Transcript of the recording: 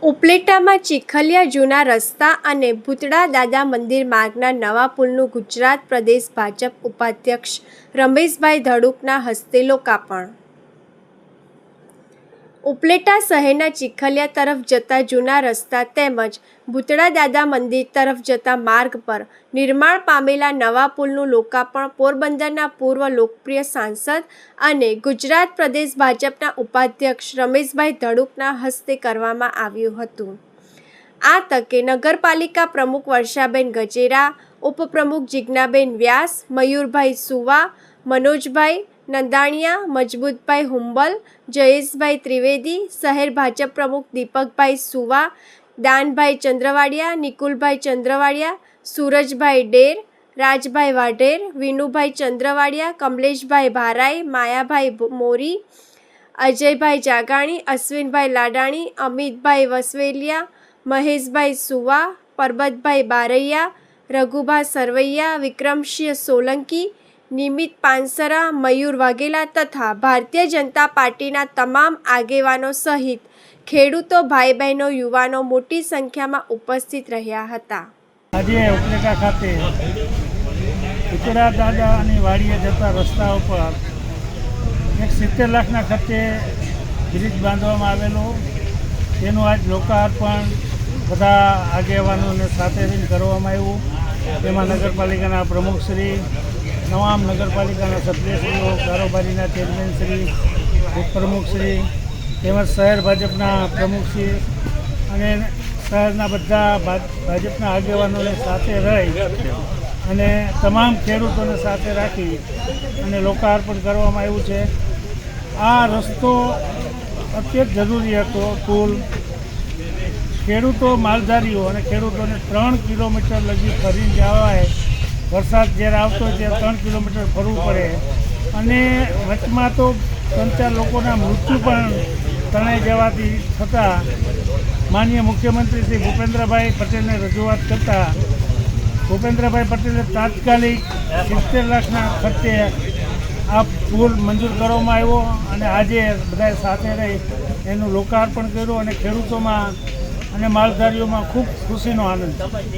ઉપલેટામાં ચીખલીયા જૂના રસ્તા અને ભૂતળા દાદા મંદિર માર્ગના નવા પુલનું ગુજરાત પ્રદેશ ભાજપ ઉપાધ્યક્ષ રમેશભાઈ ધડુકના હસ્તે લોકાર્પણ. ઉપલેટા શહેરના ચીખલીયા તરફ જતા જૂના રસ્તા તેમજ ભૂતળા દાદા મંદિર તરફ જતા માર્ગ પર નિર્માણ પામેલા નવા પુલનું લોકાર્પણ પોરબંદરના પૂર્વ લોકપ્રિય સાંસદ અને ગુજરાત પ્રદેશ ભાજપના ઉપાધ્યક્ષ રમેશભાઈ ધડુકના હસ્તે કરવામાં આવ્યું હતું. આ તકે નગરપાલિકા પ્રમુખ વર્ષાબેન ગજેરા, ઉપપ્રમુખ જીજ્ઞાબેન વ્યાસ, મયુરભાઈ સુવા, મનોજભાઈ નંદાણીયા, મજબૂતભાઈ હુંબલ, જયેશભાઈ ત્રિવેદી, શહેર ભાજપ પ્રમુખ દીપકભાઈ સુવા, દાનભાઈ ચંદ્રવાડિયા, નિકુલભાઈ ચંદ્રવાડિયા, સૂરજભાઈ ડેર, રાજભાઈ વાઢેર, વિનુભાઈ ચંદ્રવાડિયા, કમલેશભાઈ ભારાઈ, માયાભાઈ મોરી, અજયભાઈ જાગાણી, અશ્વિનભાઈ લાડાણી, અમિતભાઈ વસવેલિયા, મહેશભાઈ સુવા, પરબતભાઈ બારૈયા, રઘુભા સરવૈયા, વિક્રમસિંહ સોલંકી, નિમિત પાનસરા, મયુર વાઘેલા તથા ભારતીય જનતા પાર્ટીના તમામ આગેવાનો સહિત ખેડૂતો, ભાઈ બહેનો, યુવાનો મોટી સંખ્યામાં ઉપસ્થિત રહ્યા હતા. આજે ઉપલેટા ખાતે ભૂતળા દાદાની વાડીએ જતા રસ્તા ઉપર 70 લાખના ખર્ચે બ્રિજ બાંધવામાં આવેલો, તેનું આજ લોકાર્પણ બધા આગેવાનોને સાથે રહીને કરવામાં આવ્યું. તેમાં નગરપાલિકાના પ્રમુખશ્રી, તમામ નગરપાલિકાના સભ્યશ્રીઓ, કારોબારીના ચેરમેનશ્રી, ઉપપ્રમુખશ્રી તેમજ શહેર ભાજપના પ્રમુખશ્રી અને શહેરના બધા ભાજપના આગેવાનોને સાથે રહી અને તમામ ખેડૂતોને સાથે રાખી અને લોકાર્પણ કરવામાં આવ્યું છે. આ રસ્તો અત્યંત જરૂરી હતો. પુલ ખેડૂતો, માલધારીઓ અને ખેડૂતોને 3 કિલોમીટર લગી ફરીને જવાય. વરસાદ જ્યારે આવતો હોય ત્યારે 3 કિલોમીટર ફરવું પડે અને વચમાં તો 3-4 લોકોના મૃત્યુ પણ તણાઈ જવાથી થતાં માનનીય મુખ્યમંત્રી શ્રી ભૂપેન્દ્રભાઈ પટેલને રજૂઆત કરતાં ભૂપેન્દ્રભાઈ પટેલે તાત્કાલિક 70 લાખના ખર્ચે આ પુલ મંજૂર કરવામાં આવ્યો અને આજે બધાએ સાથે રહી એનું લોકાર્પણ કર્યું અને ખેડૂતોમાં અને માલધારીઓમાં ખૂબ ખુશીનો આનંદ.